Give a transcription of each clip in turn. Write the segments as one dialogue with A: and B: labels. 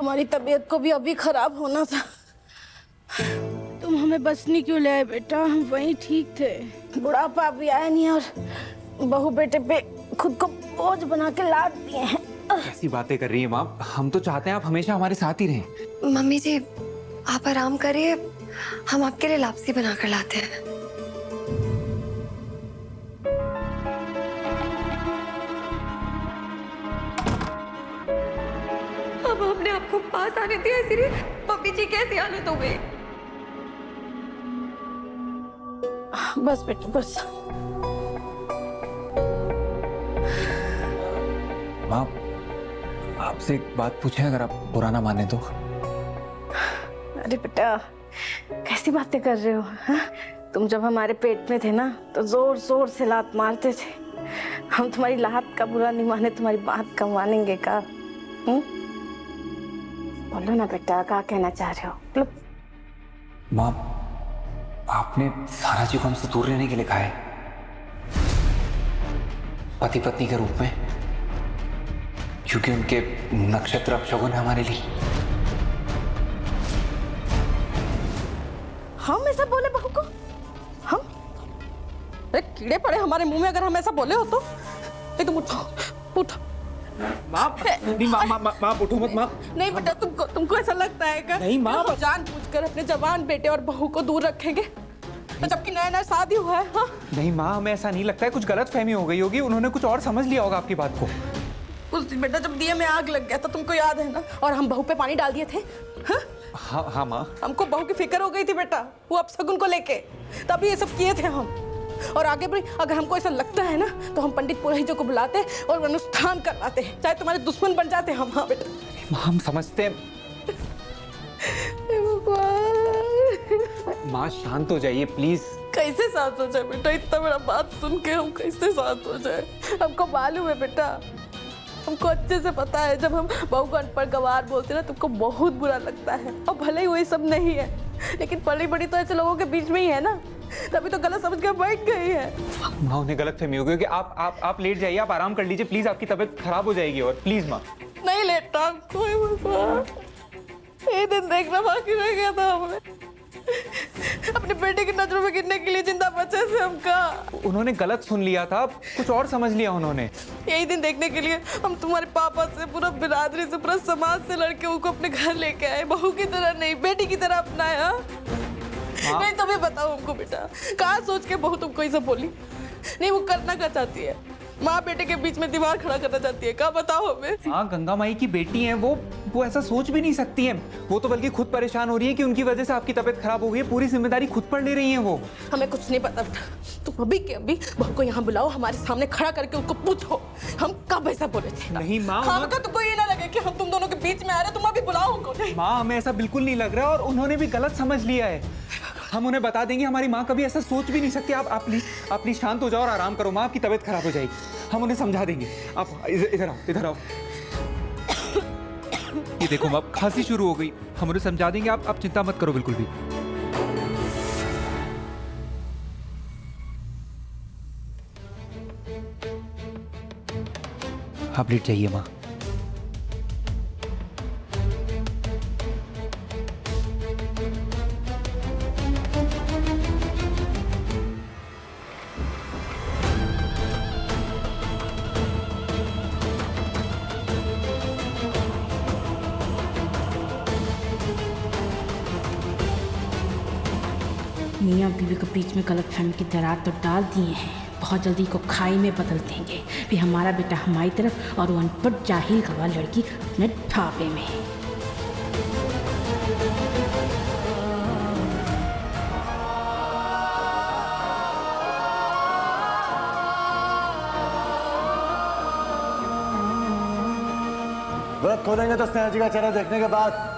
A: हमारी तबीयत को भी अभी खराब होना था। तुम हमें बसनी क्यों ले आए बेटा? हम वहीं ठीक थे। बुढ़ापा अभी आया नहीं और बहू बेटे पे खुद को बोझ बना के लाद दिए हैं।
B: कैसी बातें कर रही हैं माँ? हम तो चाहते हैं आप हमेशा हमारे साथ ही रहें।
C: मम्मी जी आप आराम करिए, हम आपके लिए लापसी बना कर लाते हैं। अब अपने आप को पास आने दिया, इसलिए मम्मी जी कैसी हालत हो गई।
A: बस बेटा बस।
B: माँ, आपसे एक बात पूछें, अगर आप बुरा ना माने तो।
A: अरे बेटा कैसी बातें कर रहे हो? हाँ? तुम जब हमारे पेट में थे ना तो जोर जोर से लात मारते थे। हम तुम्हारी लात का बुरा नहीं माने, तुम्हारी बात का मानेंगे का? बोलो ना बेटा, क्या कहना चाह रहे हो? बोलो।
B: माँ, आपने सारा जी को हमसे दूर रहने के लिए कहा है, पति पत्नी के रूप में, क्योंकि उनके नक्षत्र अपशगुन है हमारे लिए।
A: हम ऐसा बोले बहू को? हम? अरे कीड़े पड़े हमारे मुंह में अगर हम ऐसा बोले हो तो। नहीं तुम उठो उठो।
B: माँ नहीं, माँ उठो मत माँ।
A: नहीं बेटा, तुमको ऐसा लगता है क्या?
B: नहीं माँ,
A: हम जानबूझकर अपने जवान बेटे और बहू को दूर रखेंगे, जबकि नया नया शादी हुआ है। हाँ?
B: नहीं माँ, हमें ऐसा नहीं लगता है, कुछ गलत फहमी हो गई होगी, उन्होंने कुछ और समझ लिया होगा आपकी बात को।
A: उस दिन बेटा जब दिए में आग लग गया था, तुमको याद है ना? और हम बहू पे पानी डाल दिए थे। हाँ?
B: हाँ हाँ माँ,
A: हमको बहू की फिक्र हो गई थी बेटा, वो अपशगुन को लेके, तभी ये सब किए थे हम। और आगे भी अगर हमको ऐसा लगता है ना तो हम पंडित पुरोहितों को बुलाते और अनुष्ठान करवाते, चाहे तुम्हारे दुश्मन बन जाते हम। हाँ बेटा।
B: माँ हम समझते हैं। माँ शांत हो जाइए प्लीज।
A: कैसे शांत हो जाए बेटा? इतना बड़ा बात सुन के हम कैसे शांत हो जाए? हमको मालूम है बेटा, हमको अच्छे से पता है, जब हम बहू को अनपढ़ गंवार बोलते हैं ना तुमको बहुत बुरा लगता है। और भले ही वही सब नहीं है, लेकिन पली बड़ी तो ऐसे लोगों के बीच में ही है ना, तभी तो गलत समझ के बैठ गई है।
B: माँ उन्हें गलत फहमी हो गई कि आप लेट जाइए, आप आराम कर लीजिए प्लीज, आपकी तबीयत खराब हो जाएगी। और प्लीज माँ।
A: नहीं लेटा कोई बाबा, ये दिन देखना बाकी रह गया था हमें। अपने बेटे की नजरों में गिरने के लिए जिंदा बचे थे हम का।
B: उन्होंने गलत सुन लिया था, कुछ और समझ लिया उन्होंने।
A: यही दिन देखने के लिए हम तुम्हारे पापा से, पूरा बिरादरी से, पूरा समाज से लड़के उनको अपने घर लेके आए, बहू की तरह नहीं बेटी की तरह अपनाया। नहीं तुम्हें बताओ हमको बेटा, कहाँ सोच के बहू तुमको ये सब बोली? नहीं वो करना क्या चाहती है? माँ बेटे के बीच में दीवार खड़ा करना चाहती है क्या? बताओ हमें।
B: हाँ गंगा माई की बेटी हैं वो ऐसा सोच भी नहीं सकती हैं। वो तो बल्कि खुद परेशान हो रही है कि उनकी वजह से आपकी तबीयत खराब हो गई है, पूरी जिम्मेदारी खुद पर ले रही हैं वो।
A: हमें कुछ नहीं पता बेटा, तुम अभी के अभी बहू को यहाँ बुलाओ, हमारे सामने खड़ा करके उसको पूछो हम कब ऐसा बोले थे।
B: नहीं माँ,
A: हमको तुमको ये ना लगे कि हम तुम दोनों के बीच में आ रहे, तुम अभी बुलाओ उनको।
B: माँ हमें ऐसा बिल्कुल नहीं लग रहा और उन्होंने भी गलत समझ लिया है। हम उन्हें बता देंगे, हमारी माँ कभी ऐसा सोच भी नहीं सकती। आप प्लीज शांत हो जाओ और आराम करो माँ, आपकी तबीयत खराब हो जाएगी। हम उन्हें समझा देंगे। आप इधर आओ, इधर आओ। ये देखो माँ, खांसी शुरू हो गई, हम उन्हें समझा देंगे, आप चिंता मत करो बिल्कुल भी। आप लेट जाइए माँ।
D: मियाँ बीवी के बीच में गलतफहमी की दरार तो डाल दिए हैं, बहुत जल्दी को खाई में बदल देंगे। फिर हमारा बेटा हमारी तरफ और वो अनपढ़ जाहिल गवार लड़की अपने ढाबे में।
E: व्रत खोलेंगे तो स्नेहा जी का चेहरा देखने के बाद।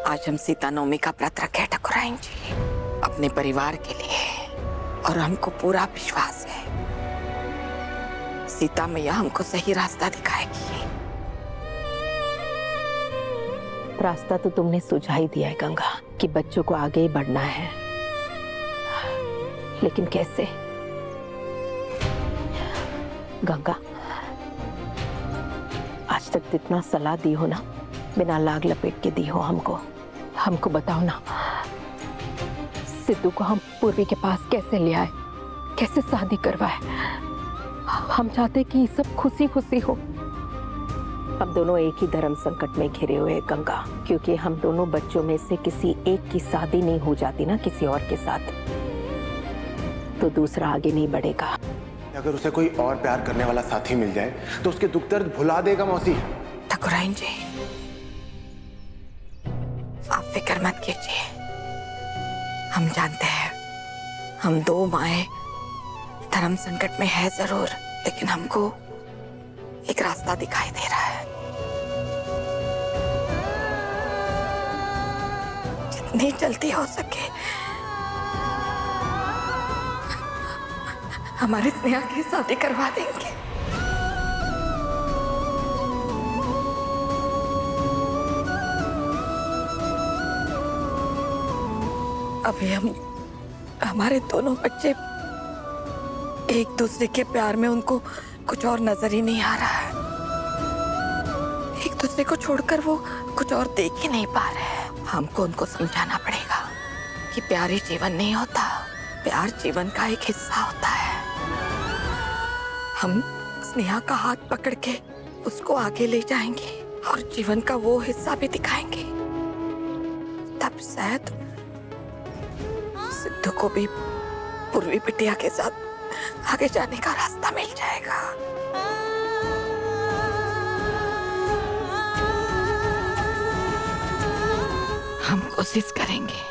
F: आज हम सीता नवमी का व्रत रखे ठकुराइन जी, अपने परिवार के लिए, और हमको पूरा विश्वास है सीता मैया हमको सही रास्ता दिखाएगी।
G: रास्ता तो तुमने सुझा ही दिया है गंगा कि बच्चों को आगे ही बढ़ना है, लेकिन कैसे? गंगा, आज तक जितना सलाह दी हो ना, बिना लाग लपेट के दी हो हमको बताओ ना, सिद्धू को हम पूर्वी के पास कैसे ले आए, कैसे शादी करवाए? हम चाहते कि सब खुशी खुशी हो। हम दोनों एक ही धर्म संकट में घिरे हुए हैं गंगा, क्योंकि हम दोनों बच्चों में से किसी एक की शादी नहीं हो जाती ना किसी और के साथ, तो दूसरा आगे नहीं बढ़ेगा।
E: अगर उसे कोई और प्यार करने वाला साथी मिल जाए तो उसके दुख दर्द भुला देगा मौसी।
F: ठकुराइन जी, आप फिक्र मत कीजिए। हम जानते हैं हम दो माएं धर्म संकट में है जरूर, लेकिन हमको एक रास्ता दिखाई दे रहा है। जितनी जल्दी हो सके हमारे स्नेहा की शादी करवा देंगे। अभी हमारे दोनों बच्चे एक दूसरे के प्यार में, उनको कुछ और नजर ही नहीं आ रहा है। एक दूसरे को छोड़कर वो कुछ और देख ही नहीं पा रहे हैं। हमको उनको समझाना पड़ेगा कि प्यार ही जीवन नहीं होता, प्यार जीवन का एक हिस्सा होता है। हम स्नेहा का हाथ पकड़ के उसको आगे ले जाएंगे और जीवन का वो हिस्सा भी दिखाएंगे। तब शायद सिद्धू को भी पूर्वी बिटिया के साथ आगे जाने का रास्ता मिल जाएगा। हम कोशिश करेंगे।